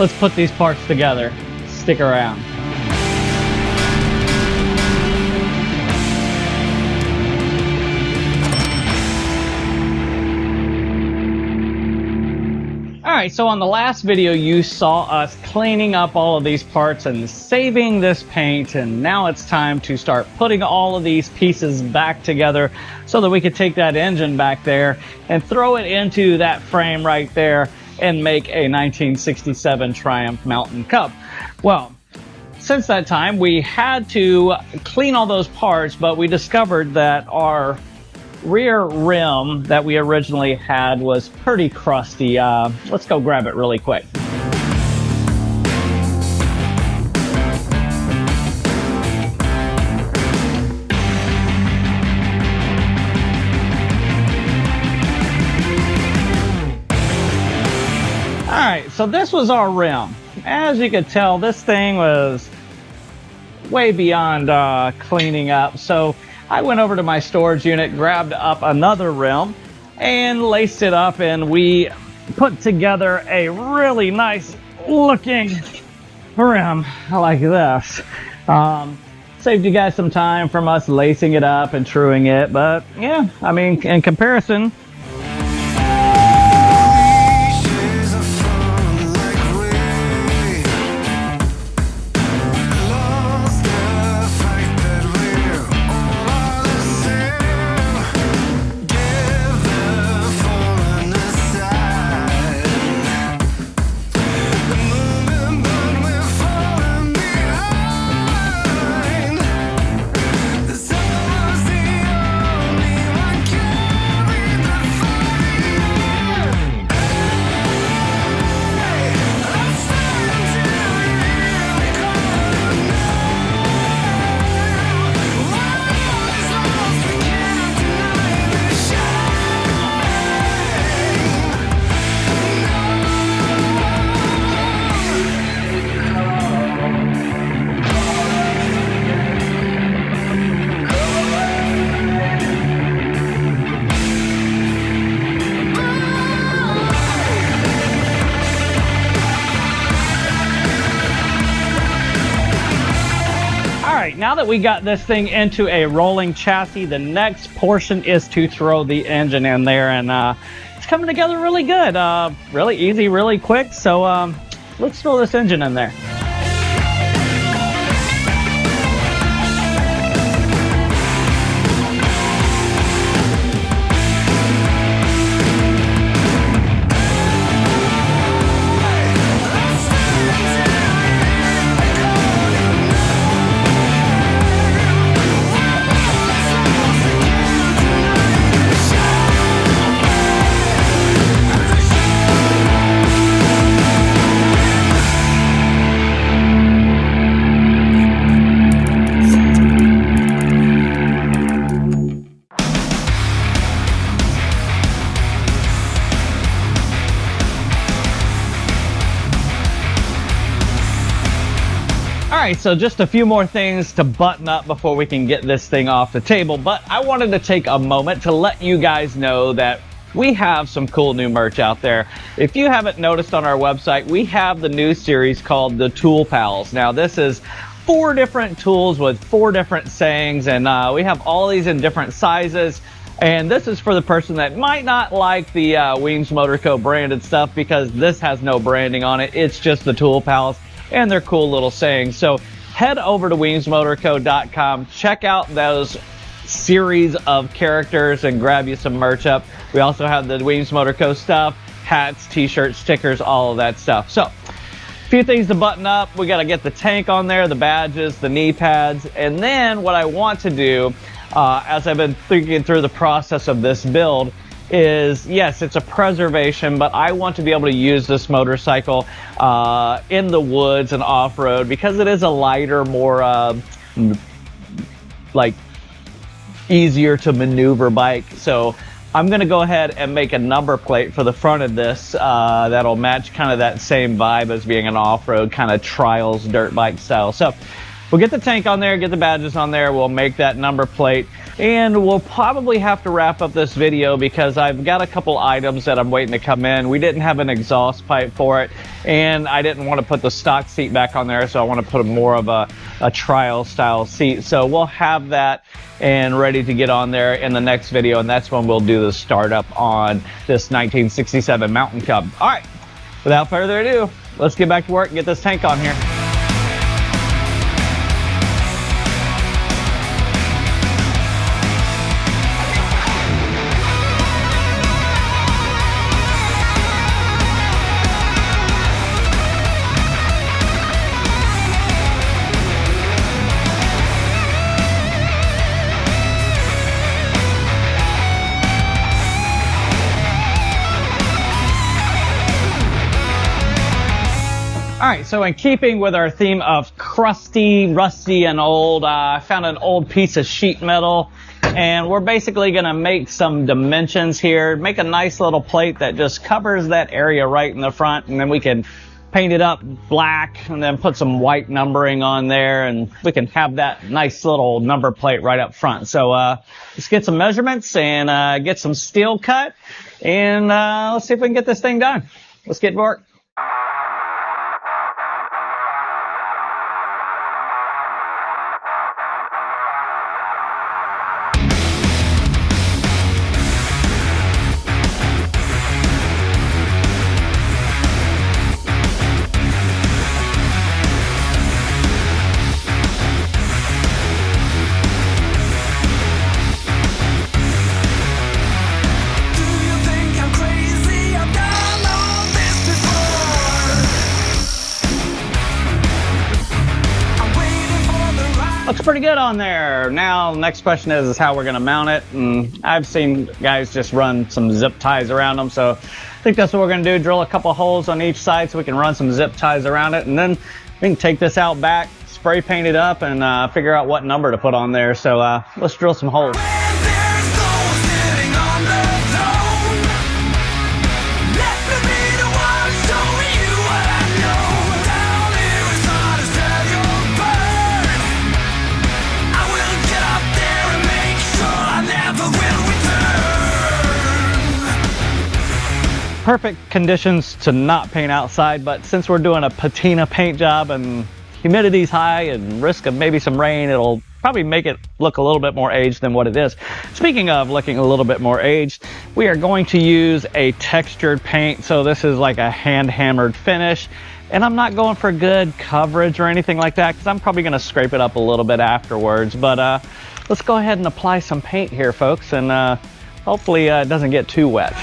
let's put these parts together. Stick around. Alright, so on the last video you saw us cleaning up all of these parts and saving this paint, and now it's time to start putting all of these pieces back together so that we could take that engine back there and throw it into that frame right there and make a 1967 Triumph Mountain Cub. Well, since that time we had to clean all those parts, but we discovered that our rear rim that we originally had was pretty crusty. Let's go grab it really quick. Alright, so this was our rim. As you can tell, this thing was way beyond cleaning up, so I went over to my storage unit, grabbed up another rim, and laced it up, and we put together a really nice looking rim like this. Saved you guys some time from us lacing it up and truing it, but yeah, I mean, in comparison, now that we got this thing into a rolling chassis, the next portion is to throw the engine in there, and it's coming together really good, really easy, really quick. So let's throw this engine in there. Alright, so just a few more things to button up before we can get this thing off the table, but I wanted to take a moment to let you guys know that we have some cool new merch out there. If you haven't noticed, on our website we have the new series called the Tool Pals. Now this is 4 different tools with 4 different sayings, and we have all these in different sizes. And this is for the person that might not like the Weems Motor Co. branded stuff, because this has no branding on it. It's just the Tool Pals and they're cool little sayings. So head over to weemsmotorco.com, check out those series of characters and grab you some merch up. We also have the Weems Motor Co. stuff, hats, t-shirts, stickers, all of that stuff. So a few things to button up. We got to get the tank on there, the badges, the knee pads, and then what I want to do, as I've been thinking through the process of this build, is, yes, it's a preservation, but I want to be able to use this motorcycle in the woods and off-road, because it is a lighter, more like easier to maneuver bike. So I'm going to go ahead and make a number plate for the front of this that'll match kind of that same vibe as being an off-road kind of trials dirt bike style. So we'll get the tank on there, get the badges on there, we'll make that number plate. And we'll probably have to wrap up this video because I've got a couple items that I'm waiting to come in. We didn't have an exhaust pipe for it, and I didn't want to put the stock seat back on there, so I want to put more of a trial style seat. So we'll have that and ready to get on there in the next video, and that's when we'll do the startup on this 1967 Mountain Cub. All right, without further ado, let's get back to work and get this tank on here. All right, so in keeping with our theme of crusty, rusty, and old, I found an old piece of sheet metal, and we're basically gonna make some dimensions here, make a nice little plate that just covers that area right in the front, and then we can paint it up black and then put some white numbering on there, and we can have that nice little number plate right up front. So let's get some measurements and get some steel cut, and let's see if we can get this thing done. Let's get to work. Looks pretty good on there. Now, the next question is how we're gonna mount it. And I've seen guys just run some zip ties around them. So I think that's what we're gonna do. Drill a couple holes on each side so we can run some zip ties around it. And then we can take this out back, spray paint it up, and figure out what number to put on there. So let's drill some holes. Perfect conditions to not paint outside, but since we're doing a patina paint job and humidity's high and risk of maybe some rain, it'll probably make it look a little bit more aged than what it is. Speaking of looking a little bit more aged, we are going to use a textured paint. So this is like a hand hammered finish, and I'm not going for good coverage or anything like that because I'm probably going to scrape it up a little bit afterwards. But let's go ahead and apply some paint here, folks, and hopefully it doesn't get too wet.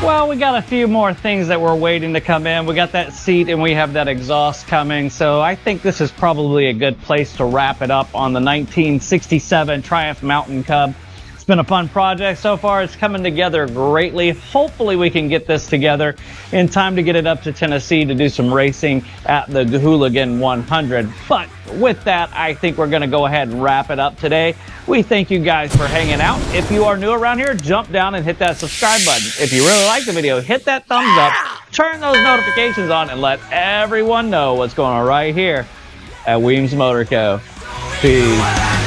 Well, we got a few more things that we're waiting to come in. We got that seat and we have that exhaust coming. So I think this is probably a good place to wrap it up on the 1967 Triumph Mountain Cub. It's been a fun project so far. It's coming together greatly. Hopefully we can get this together in time to get it up to Tennessee to do some racing at the Hooligan 100. But with that, I think we're going to go ahead and wrap it up today. We thank you guys for hanging out. If you are new around here, jump down and hit that subscribe button. If you really like the video, hit that thumbs up, turn those notifications on, and let everyone know what's going on right here at Weems Motor Co. Peace.